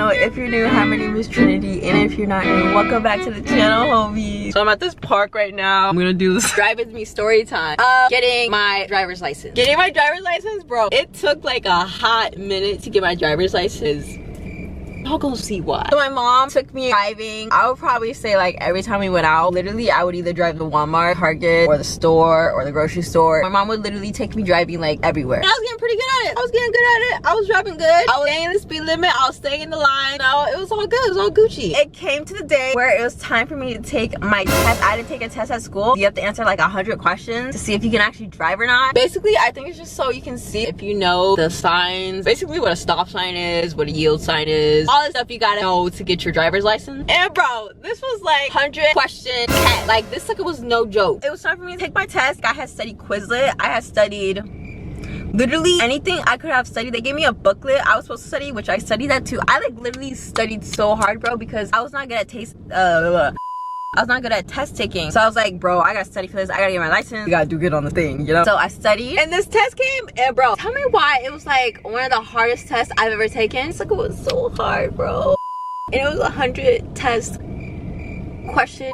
channel. If you're new, hi, my name is Trinity, and if you're not new, welcome back to the channel, homies. So I'm at this park right now. I'm gonna do this drive with me story time. Getting my driver's license. Getting my driver's license, bro. It took like a hot minute to get my driver's license. Y'all gonna see why. So my mom took me driving. I would probably say like every time we went out, literally I would either drive to Walmart, Target, or the store, or the grocery store. My mom would literally take me driving like everywhere. And I was getting pretty good at it. I was driving good. I was staying in the speed limit. I was staying in the line. No, it was all good. It was all Gucci. It came to the day where it was time for me to take my test. I had to take a test at school. You have to answer like 100 questions to see if you can actually drive or not. Basically, I think it's just so you can see if you know the signs. Basically what a stop sign is, what a yield sign is. All this stuff you gotta know to get your driver's license. And bro, this was like 100 question test. Like this sucker was no joke. It was time for me to take my test. I had studied Quizlet. I had studied literally anything I could have studied. They gave me a booklet I was supposed to study, which I studied that too. I like literally studied so hard, bro, because I was not good at I was not good at test taking. So I was like, bro, I gotta study for this. I gotta get my license. You gotta do good on the thing, you know? So I studied and this test came, and bro, tell me why it was like one of the hardest tests I've ever taken. It's like, it was so hard, bro. And it was 100 test questions.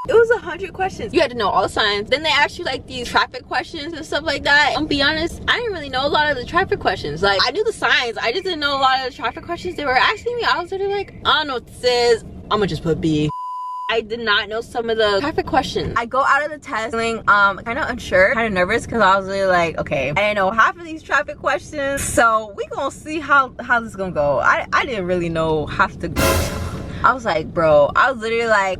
It was 100 questions. You had to know all the signs. Then they asked you like these traffic questions and stuff like that. I'm gonna be honest, I didn't really know a lot of the traffic questions. Like, I knew the signs, I just didn't know a lot of the traffic questions they were asking me. I was literally like, I don't know what this is. I'm gonna just put B. I did not know some of the traffic questions. I go out of the test feeling kind of unsure, kind of nervous, because I was really like, okay, I didn't know half of these traffic questions, so we gonna see how this is gonna go. I didn't really know half the. I was like, bro, I was literally like,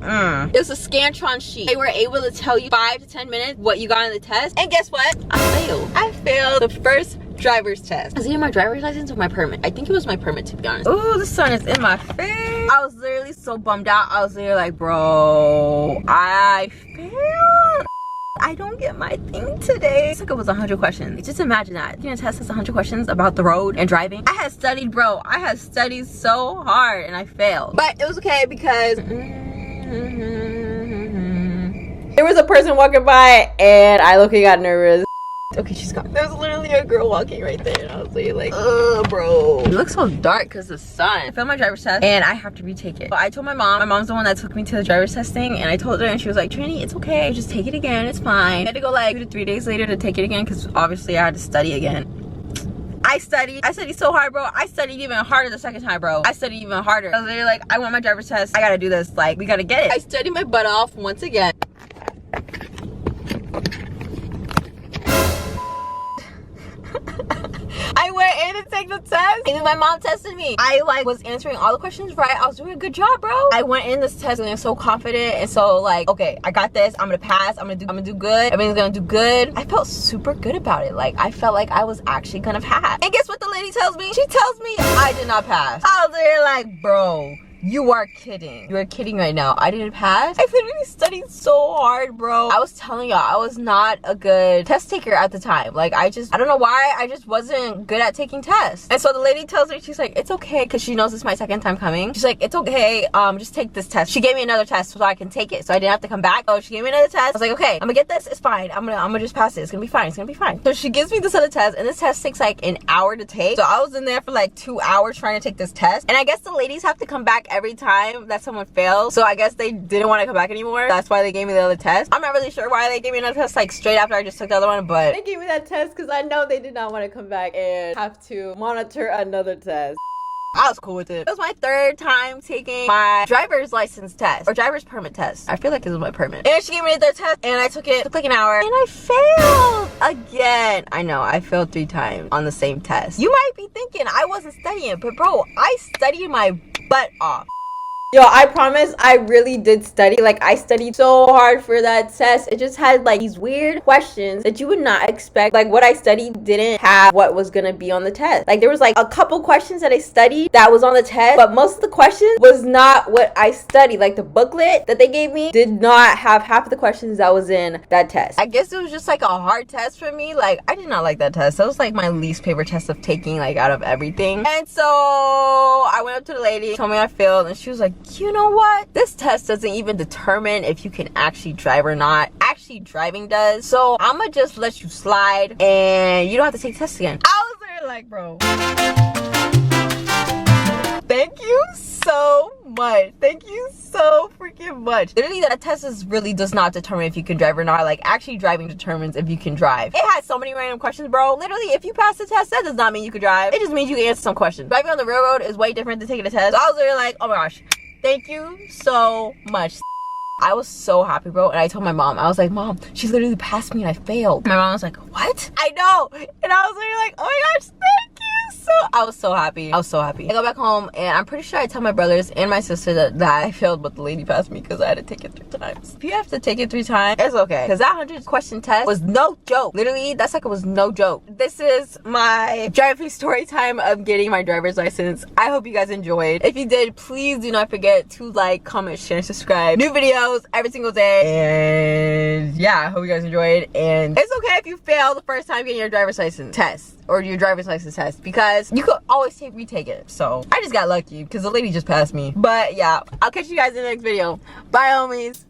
It was a Scantron sheet. They were able to tell you 5 to 10 minutes what you got in the test, and guess what? I failed. I failed the first driver's test. Was it my driver's license or my permit? I think it was my permit, to be honest. Ooh, the sun is in my face. I was literally so bummed out. I was literally like, bro, I failed. I don't get my thing today. It's like it was 100 questions. Just imagine that. Getting a test that's 100 questions about the road and driving. I had studied, bro. I had studied so hard and I failed. But it was okay because there was a person walking by and I low-key got nervous. Okay, she's gone. There was literally a girl walking right there, and I was like, bro. It looks so dark because the sun. I failed my driver's test, and I have to retake it. But I told my mom. My mom's the one that took me to the driver's test thing, and I told her, and she was like, Trini, it's okay. Just take it again. It's fine. I had to go like 2 to 3 days later to take it again because obviously I had to study again. I studied so hard, bro. I studied even harder the second time, bro. I studied even harder. I was literally like, I want my driver's test. I gotta do this. Like, we gotta get it. I studied my butt off once again. I went in to take the test, and then my mom tested me. I like was answering all the questions right. I was doing a good job, bro. I went in this test and I'm so confident and so like, okay, I got this. I'm gonna pass. I'm gonna do good. Everything's gonna do good. I felt super good about it. Like, I felt like I was actually gonna pass. And guess what the lady tells me? She tells me I did not pass. I was there like, bro, you are kidding. You are kidding right now. I didn't pass. I literally studied so hard, bro. I was telling y'all, I was not a good test taker at the time. Like, I don't know why, I just wasn't good at taking tests. And so the lady tells me, she's like, it's okay, because she knows it's my second time coming. She's like, it's okay, just take this test. She gave me another test so I can take it, so I didn't have to come back. So she gave me another test. I was like, okay, I'm gonna get this. It's fine. I'm gonna just pass it. It's gonna be fine. It's gonna be fine. So she gives me this other test, and this test takes like an hour to take. So I was in there for like 2 hours trying to take this test. And I guess the ladies have to come back every time that someone fails, so I guess they didn't want to come back anymore. That's why they gave me the other test. I'm not really sure why they gave me another test like straight after I just took the other one, but they gave me that test because I know they did not want to come back and have to monitor another test. I was cool with it. It was my 3rd time taking my driver's license test or driver's permit test. I feel like this was my permit. And she gave me the 3rd test and I took it. It took like an hour and I failed again. I know, I failed 3 times on the same test. You might be thinking I wasn't studying, but bro, I studied my butt off. Yo, I promise I really did study. Like, I studied so hard for that test. It just had like these weird questions that you would not expect. Like, what I studied didn't have what was gonna be on the test. Like, there was like a couple questions that I studied that was on the test, but most of the questions was not what I studied. Like, the booklet that they gave me did not have half of the questions that was in that test. I guess it was just like a hard test for me. Like, I did not like that test. That was like my least favorite test of taking, like, out of everything. And so I went up to the lady, told me I failed, and she was like, you know what? This test doesn't even determine if you can actually drive or not. Actually, driving does. So I'ma just let you slide and you don't have to take tests again. I was there like, bro. Thank you so much. Thank you so freaking much. Literally, that test really does not determine if you can drive or not. Like, actually driving determines if you can drive. It has so many random questions, bro. Literally, if you pass the test, that does not mean you can drive. It just means you can answer some questions. Driving on the railroad is way different than taking a test. So I was literally like, oh my gosh, thank you so much. I was so happy, bro, and I told my mom, I was like, Mom, she literally passed me and I failed. My mom was like, what? I know. And I was literally like, oh my gosh, thank you. So I was so happy. I was so happy. I go back home and I'm pretty sure I tell my brothers and my sister that I failed, but the lady passed me because I had to take it 3 times. If you have to take it 3 times, it's okay, because that 100-question test was no joke. Literally, that second was no joke. This is my driving story time of getting my driver's license. I hope you guys enjoyed. If you did, please do not forget to like, comment, share, and subscribe. New videos every single day. And yeah, I hope you guys enjoyed. And it's okay if you fail the first time getting your driver's license test or your driver's license test, because you could always retake it. So I just got lucky because the lady just passed me. But yeah, I'll catch you guys in the next video. Bye, homies.